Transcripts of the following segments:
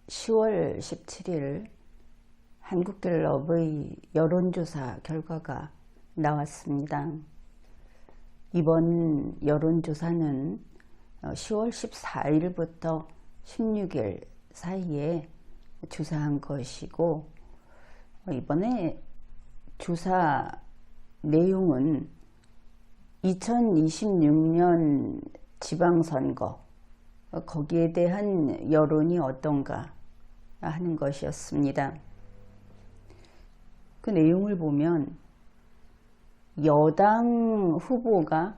10월 17일 한국갤럽의 여론조사 결과가 나왔습니다. 이번 여론조사는 10월 14일부터 16일 사이에 조사한 것이고, 이번에 조사 내용은 2026년 지방선거, 거기에 대한 여론이 어떤가 하는 것이었습니다. 그 내용을 보면 여당 후보가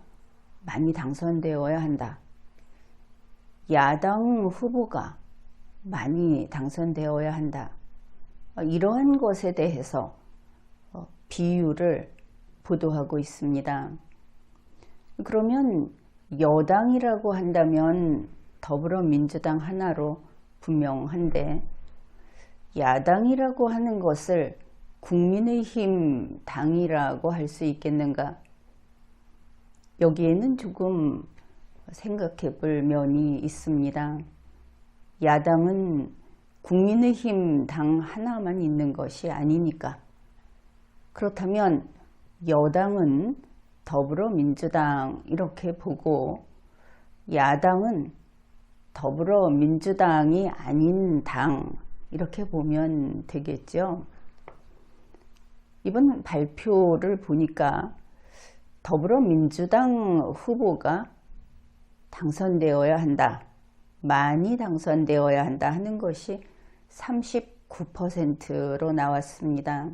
많이 당선되어야 한다, 야당 후보가 많이 당선되어야 한다, 이러한 것에 대해서 비율을 보도하고 있습니다. 그러면 여당이라고 한다면 더불어민주당 하나로 분명한데, 야당이라고 하는 것을 국민의힘 당이라고 할 수 있겠는가? 여기에는 조금 생각해 볼 면이 있습니다. 야당은 국민의힘 당 하나만 있는 것이 아니니까. 그렇다면 여당은 더불어민주당 이렇게 보고, 야당은 더불어민주당이 아닌 당 이렇게 보면 되겠죠. 이번 발표를 보니까 더불어민주당 후보가 당선되어야 한다, 많이 당선되어야 한다 하는 것이 39%로 나왔습니다.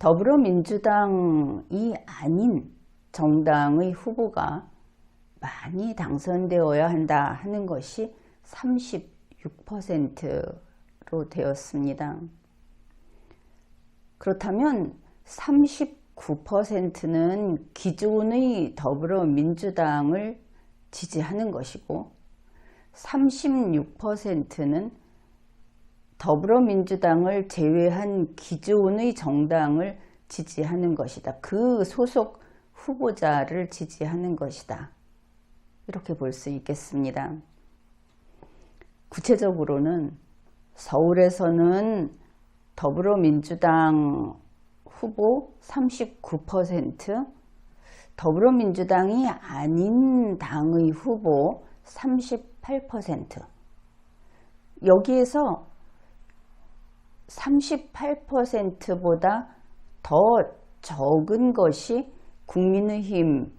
더불어민주당이 아닌 정당의 후보가 많이 당선되어야 한다 하는 것이 36%로 되었습니다. 그렇다면 39%는 기존의 더불어민주당을 지지하는 것이고, 36%는 더불어민주당을 제외한 기존의 정당을 지지하는 것이다. 그 소속 후보자를 지지하는 것이다, 이렇게 볼 수 있겠습니다. 구체적으로는 서울에서는 더불어민주당 후보 39%, 더불어민주당이 아닌 당의 후보 38%, 여기에서 38%보다 더 적은 것이 국민의힘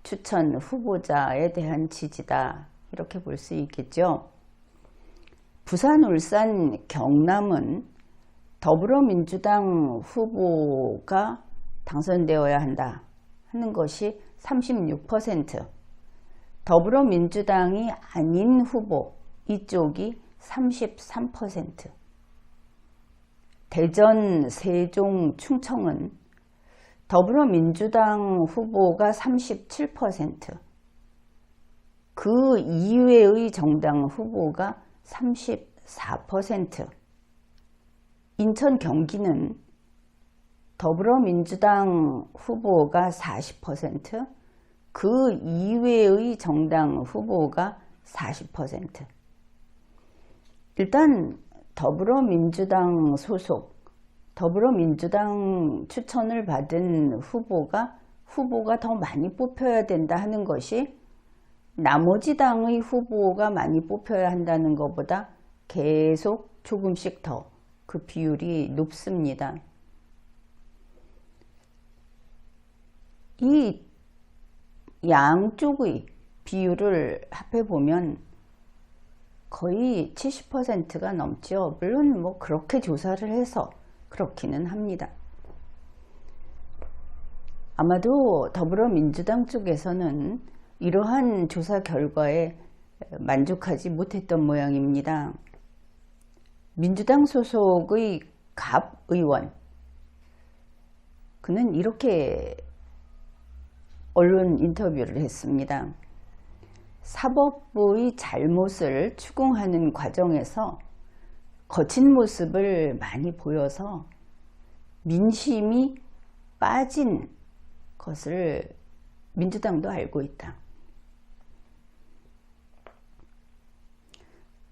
추천 후보자에 대한 지지다, 이렇게 볼 수 있겠죠. 부산, 울산, 경남은 더불어민주당 후보가 당선되어야 한다 하는 것이 36%, 더불어민주당이 아닌 후보 이쪽이 33%, 대전, 세종, 충청은 더불어민주당 후보가 37%, 그 이외의 정당 후보가 34%, 인천, 경기는 더불어민주당 후보가 40%, 그 이외의 정당 후보가 40%. 일단 더불어민주당 소속, 더불어민주당 추천을 받은 후보가 더 많이 뽑혀야 된다 하는 것이 나머지 당의 후보가 많이 뽑혀야 한다는 것보다 계속 조금씩 더 그 비율이 높습니다. 이 양쪽의 비율을 합해보면 거의 70%가 넘죠. 물론 뭐 그렇게 조사를 해서 그렇기는 합니다. 아마도 더불어민주당 쪽에서는 이러한 조사 결과에 만족하지 못했던 모양입니다. 민주당 소속의 갑 의원, 그는 이렇게 언론 인터뷰를 했습니다. 사법부의 잘못을 추궁하는 과정에서 거친 모습을 많이 보여서 민심이 빠진 것을 민주당도 알고 있다.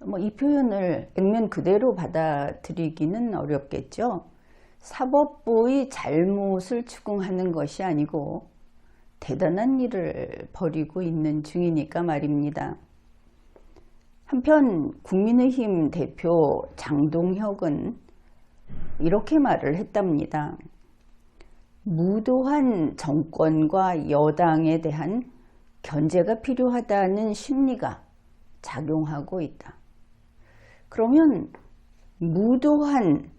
뭐 이 표현을 액면 그대로 받아들이기는 어렵겠죠. 사법부의 잘못을 추궁하는 것이 아니고 대단한 일을 벌이고 있는 중이니까 말입니다. 한편 국민의힘 대표 장동혁은 이렇게 말을 했답니다. 무도한 정권과 여당에 대한 견제가 필요하다는 심리가 작용하고 있다. 그러면 무도한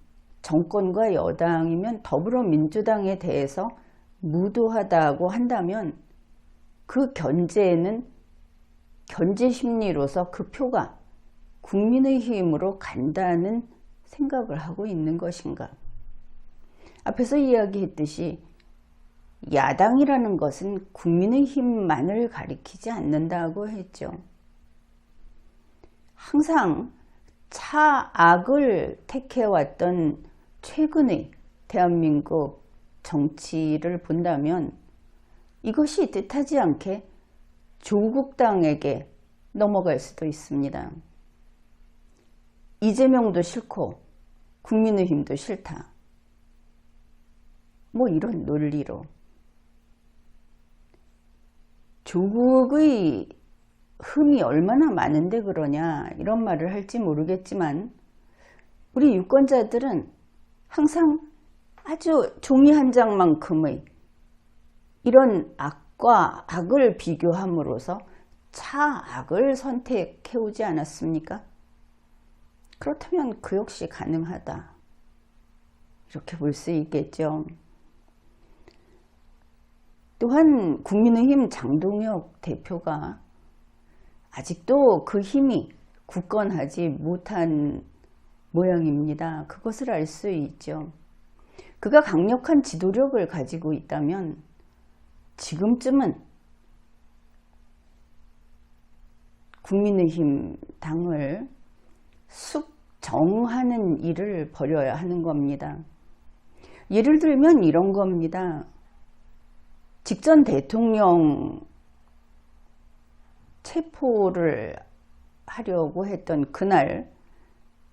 정권과 여당이면 더불어민주당에 대해서 무도하다고 한다면 그 견제는 견제 심리로서 그 표가 국민의힘으로 간다는 생각을 하고 있는 것인가? 앞에서 이야기했듯이 야당이라는 것은 국민의힘만을 가리키지 않는다고 했죠. 항상 차악을 택해왔던 최근의 대한민국 정치를 본다면 이것이 뜻하지 않게 조국당에게 넘어갈 수도 있습니다. 이재명도 싫고 국민의힘도 싫다. 뭐 이런 논리로 조국의 흠이 얼마나 많은데 그러냐 이런 말을 할지 모르겠지만 우리 유권자들은 항상 아주 종이 한 장만큼의 이런 악과 악을 비교함으로써 차악을 선택해오지 않았습니까? 그렇다면 그 역시 가능하다. 이렇게 볼 수 있겠죠. 또한 국민의힘 장동혁 대표가 아직도 그 힘이 굳건하지 못한 모양입니다. 그것을 알 수 있죠. 그가 강력한 지도력을 가지고 있다면 지금쯤은 국민의힘 당을 숙정하는 일을 벌여야 하는 겁니다. 예를 들면 이런 겁니다. 직전 대통령 체포를 하려고 했던 그날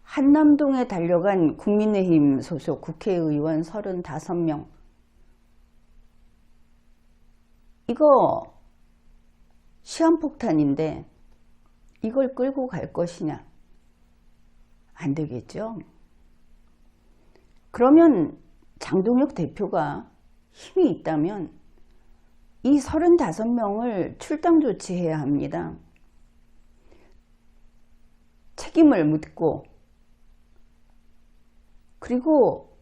한남동에 달려간 국민의힘 소속 국회의원 35명 이거 시한폭탄인데 이걸 끌고 갈 것이냐? 안 되겠죠? 그러면 장동혁 대표가 힘이 있다면 이 35명을 출당 조치해야 합니다. 책임을 묻고 그리고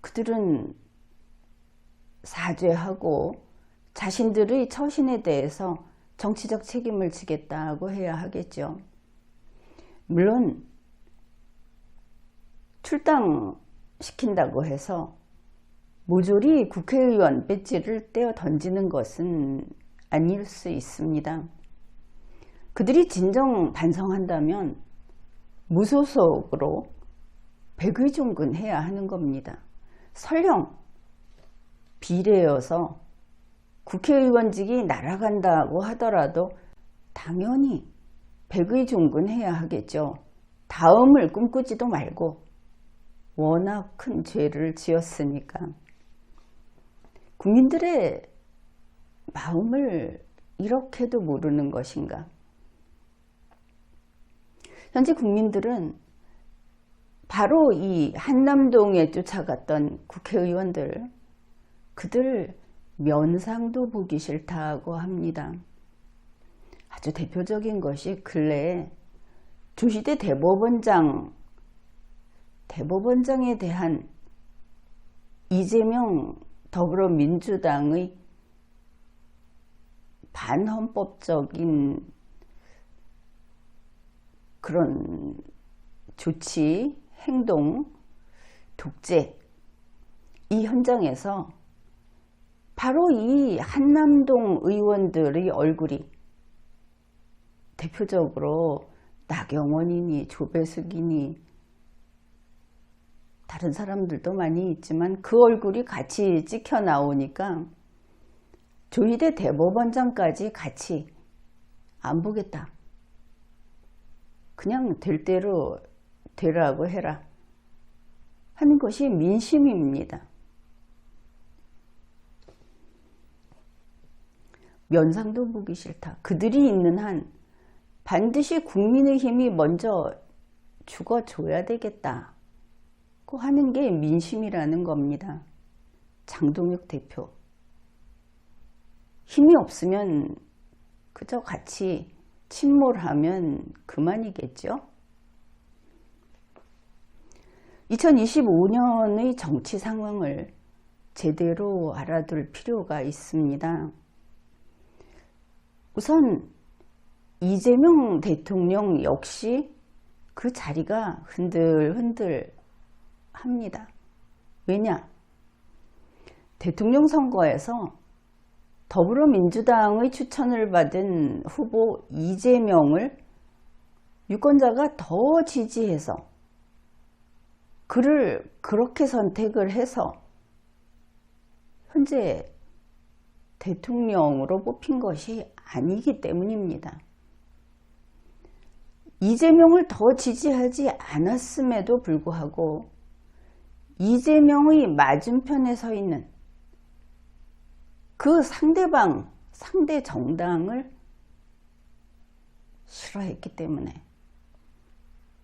그들은 사죄하고 자신들의 처신에 대해서 정치적 책임을 지겠다고 해야 하겠죠. 물론 출당시킨다고 해서 모조리 국회의원 배지를 떼어 던지는 것은 아닐 수 있습니다. 그들이 진정 반성한다면 무소속으로 백의종군해야 하는 겁니다. 설령 비례여서 국회의원직이 날아간다고 하더라도 당연히 백의종군해야 하겠죠. 다음을 꿈꾸지도 말고 워낙 큰 죄를 지었으니까. 국민들의 마음을 이렇게도 모르는 것인가? 현재 국민들은 바로 이 한남동에 쫓아갔던 국회의원들, 그들 면상도 보기 싫다고 합니다. 아주 대표적인 것이 근래에 조희대 대법원장에 대한 이재명 더불어민주당의 반헌법적인 그런 조치, 행동, 독재, 이 현장에서 바로 이 한남동 의원들의 얼굴이 대표적으로 나경원이니 조배숙이니 다른 사람들도 많이 있지만 그 얼굴이 같이 찍혀 나오니까 조희대 대법원장까지 같이 안 보겠다. 그냥 될 대로 되라고 해라 하는 것이 민심입니다. 면상도 보기 싫다. 그들이 있는 한 반드시 국민의힘이 먼저 죽어줘야 되겠다고 하는 게 민심이라는 겁니다. 장동혁 대표. 힘이 없으면 그저 같이 침몰하면 그만이겠죠. 2025년의 정치 상황을 제대로 알아둘 필요가 있습니다. 우선 이재명 대통령 역시 그 자리가 흔들흔들 합니다. 왜냐? 대통령 선거에서 더불어민주당의 추천을 받은 후보 이재명을 유권자가 더 지지해서 그를 그렇게 선택을 해서 현재 대통령으로 뽑힌 것이 아니기 때문입니다. 이재명을 더 지지하지 않았음에도 불구하고 이재명의 맞은편에 서 있는 그 상대방, 상대 정당을 싫어했기 때문에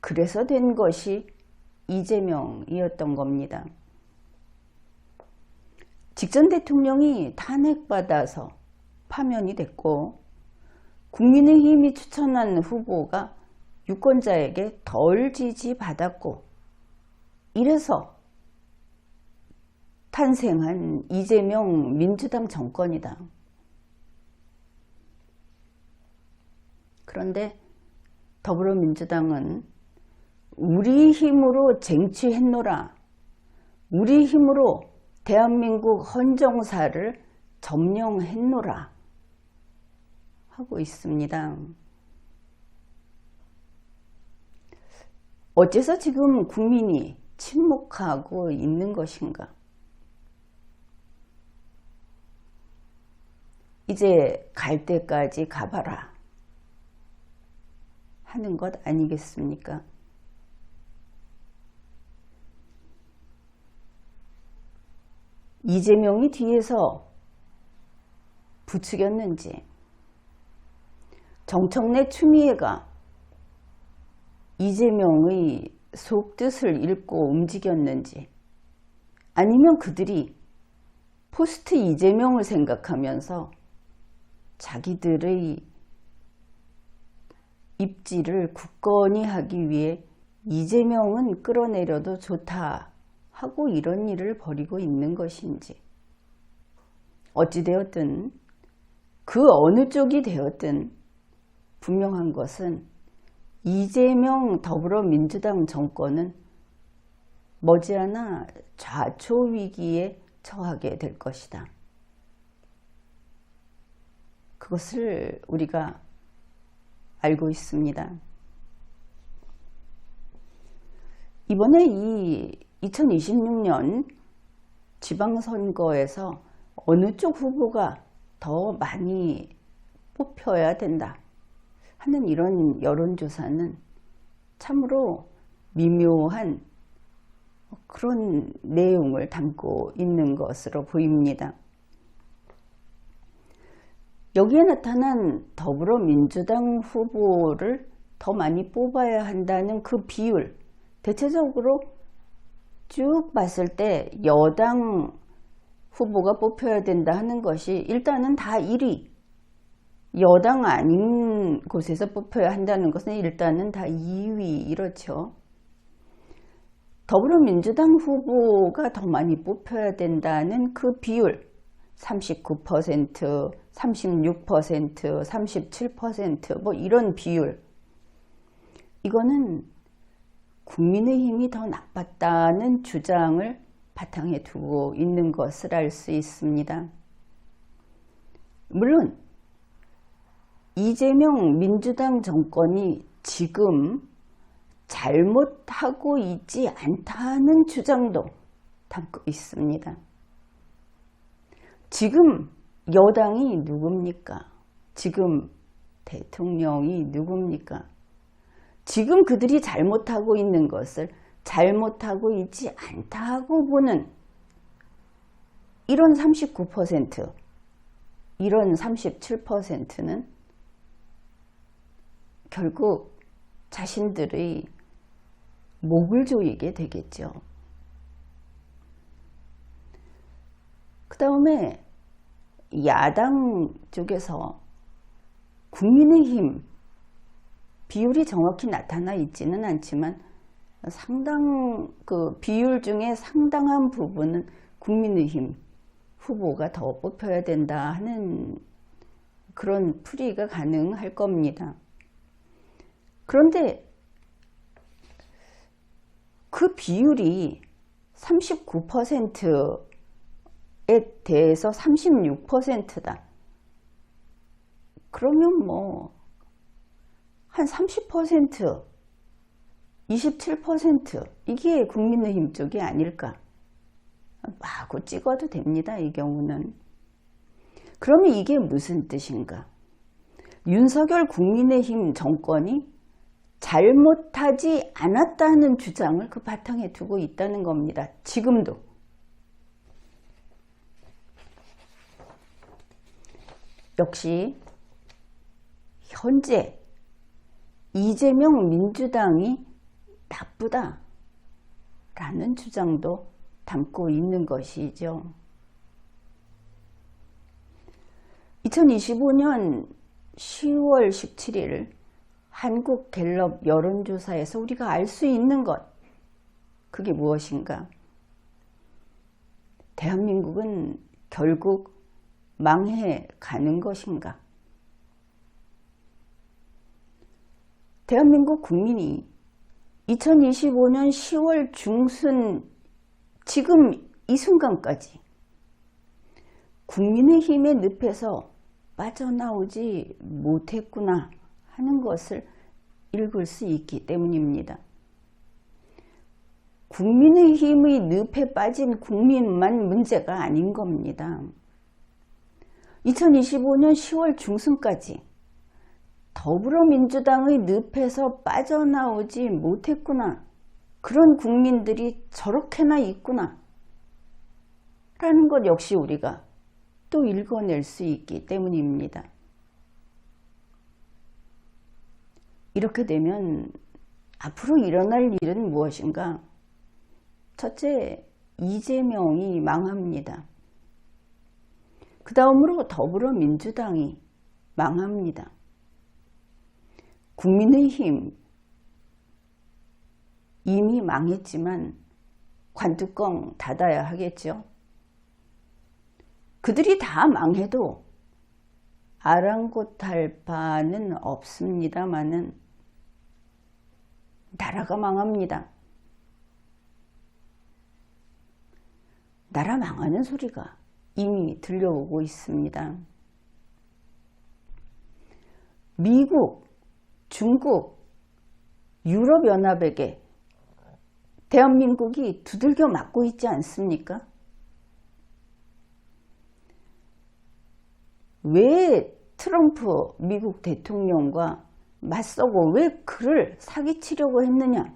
그래서 된 것이 이재명이었던 겁니다. 직전 대통령이 탄핵받아서 파면이 됐고 국민의힘이 추천한 후보가 유권자에게 덜 지지받았고 이래서 탄생한 이재명 민주당 정권이다. 그런데 더불어민주당은 우리 힘으로 쟁취했노라. 우리 힘으로 대한민국 헌정사를 점령했노라 하고 있습니다. 어째서 지금 국민이 침묵하고 있는 것인가? 이제 갈 때까지 가봐라 하는 것 아니겠습니까? 이재명이 뒤에서 부추겼는지, 정청래 추미애가 이재명의 속뜻을 읽고 움직였는지, 아니면 그들이 포스트 이재명을 생각하면서 자기들의 입지를 굳건히 하기 위해 이재명은 끌어내려도 좋다 하고 이런 일을 벌이고 있는 것인지, 어찌되었든 그 어느 쪽이 되었든 분명한 것은 이재명 더불어민주당 정권은 머지않아 좌초위기에 처하게 될 것이다. 그것을 우리가 알고 있습니다. 이번에 이 2026년 지방선거에서 어느 쪽 후보가 더 많이 뽑혀야 된다 하는 이런 여론조사는 참으로 미묘한 그런 내용을 담고 있는 것으로 보입니다. 여기에 나타난 더불어민주당 후보를 더 많이 뽑아야 한다는 그 비율, 대체적으로 쭉 봤을 때 여당 후보가 뽑혀야 된다 하는 것이 일단은 다 1위, 여당 아닌 곳에서 뽑혀야 한다는 것은 일단은 다 2위 이렇죠. 더불어민주당 후보가 더 많이 뽑혀야 된다는 그 비율 39%, 36%, 37% 뭐 이런 비율, 이거는 국민의힘이 더 나빴다는 주장을 바탕에 두고 있는 것을 알 수 있습니다. 물론 이재명 민주당 정권이 지금 잘못하고 있지 않다는 주장도 담고 있습니다. 지금 여당이 누굽니까? 지금 대통령이 누굽니까? 지금 그들이 잘못하고 있는 것을 잘못하고 있지 않다고 보는 이런 39%, 이런 37%는 결국 자신들의 목을 조이게 되겠죠. 그 다음에 야당 쪽에서 국민의힘 비율이 정확히 나타나 있지는 않지만 그 비율 중에 상당한 부분은 국민의힘 후보가 더 뽑혀야 된다 하는 그런 풀이가 가능할 겁니다. 그런데 그 비율이 39%에 대해서 36%다. 그러면 뭐 한 30%, 27% 이게 국민의힘 쪽이 아닐까. 마구 찍어도 됩니다. 이 경우는. 그러면 이게 무슨 뜻인가? 윤석열 국민의힘 정권이 잘못하지 않았다는 주장을 그 바탕에 두고 있다는 겁니다. 지금도. 역시 현재 이재명 민주당이 나쁘다라는 주장도 담고 있는 것이죠. 2025년 10월 17일 한국갤럽 여론조사에서 우리가 알 수 있는 것, 그게 무엇인가? 대한민국은 결국 망해가는 것인가? 대한민국 국민이 2025년 10월 중순 지금 이 순간까지 국민의힘의 늪에서 빠져나오지 못했구나 하는 것을 읽을 수 있기 때문입니다. 국민의힘의 늪에 빠진 국민만 문제가 아닌 겁니다. 2025년 10월 중순까지 더불어민주당의 늪에서 빠져나오지 못했구나. 그런 국민들이 저렇게나 있구나. 라는 것 역시 우리가 또 읽어낼 수 있기 때문입니다. 이렇게 되면 앞으로 일어날 일은 무엇인가? 첫째, 이재명이 망합니다. 그 다음으로 더불어민주당이 망합니다. 국민의힘 이미 망했지만 관뚜껑 닫아야 하겠죠. 그들이 다 망해도 아랑곳할 바는 없습니다마는 나라가 망합니다. 나라 망하는 소리가 이미 들려오고 있습니다. 미국, 중국, 유럽연합에게 대한민국이 두들겨 맞고 있지 않습니까? 왜 트럼프 미국 대통령과 맞서고 왜 그를 사기치려고 했느냐?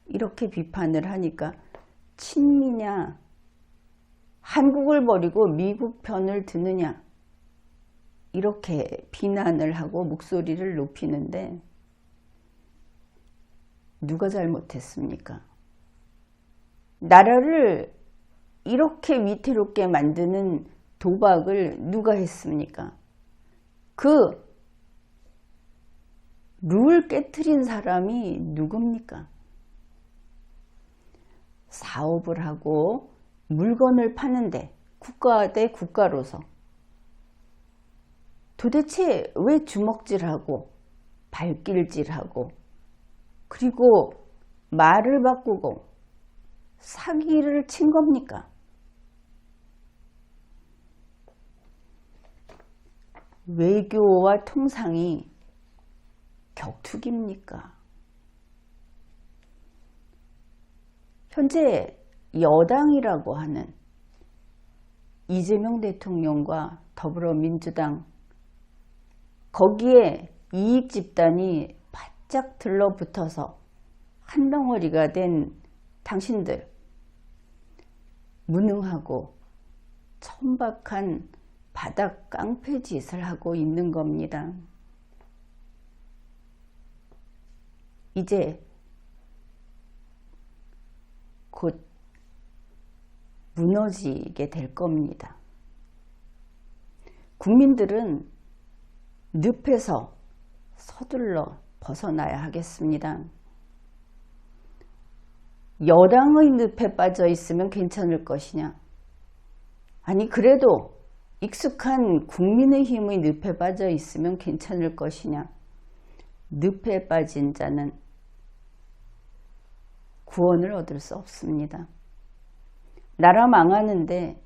이렇게 비판을 하니까 친미냐? 한국을 버리고 미국 편을 드느냐? 이렇게 비난을 하고 목소리를 높이는데 누가 잘못했습니까? 나라를 이렇게 위태롭게 만드는 도박을 누가 했습니까? 그 룰 깨트린 사람이 누굽니까? 사업을 하고 물건을 파는데 국가 대 국가로서 도대체 왜 주먹질하고 발길질하고 그리고 말을 바꾸고 사기를 친 겁니까? 외교와 통상이 격투기입니까? 현재 여당이라고 하는 이재명 대통령과 더불어민주당 거기에 이익 집단이 바짝 들러붙어서 한 덩어리가 된 당신들, 무능하고 천박한 바닥 깡패 짓을 하고 있는 겁니다. 이제 곧 무너지게 될 겁니다. 국민들은 늪에서 서둘러 벗어나야 하겠습니다. 여당의 늪에 빠져 있으면 괜찮을 것이냐? 아니, 그래도 익숙한 국민의힘의 늪에 빠져 있으면 괜찮을 것이냐? 늪에 빠진 자는 구원을 얻을 수 없습니다. 나라 망하는데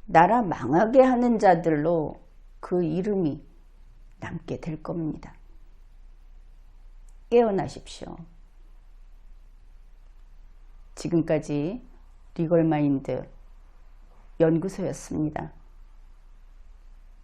나라 망하게 하는 자들로 그 이름이 남게 될 겁니다. 깨어나십시오. 지금까지 리걸마인드 연구소였습니다.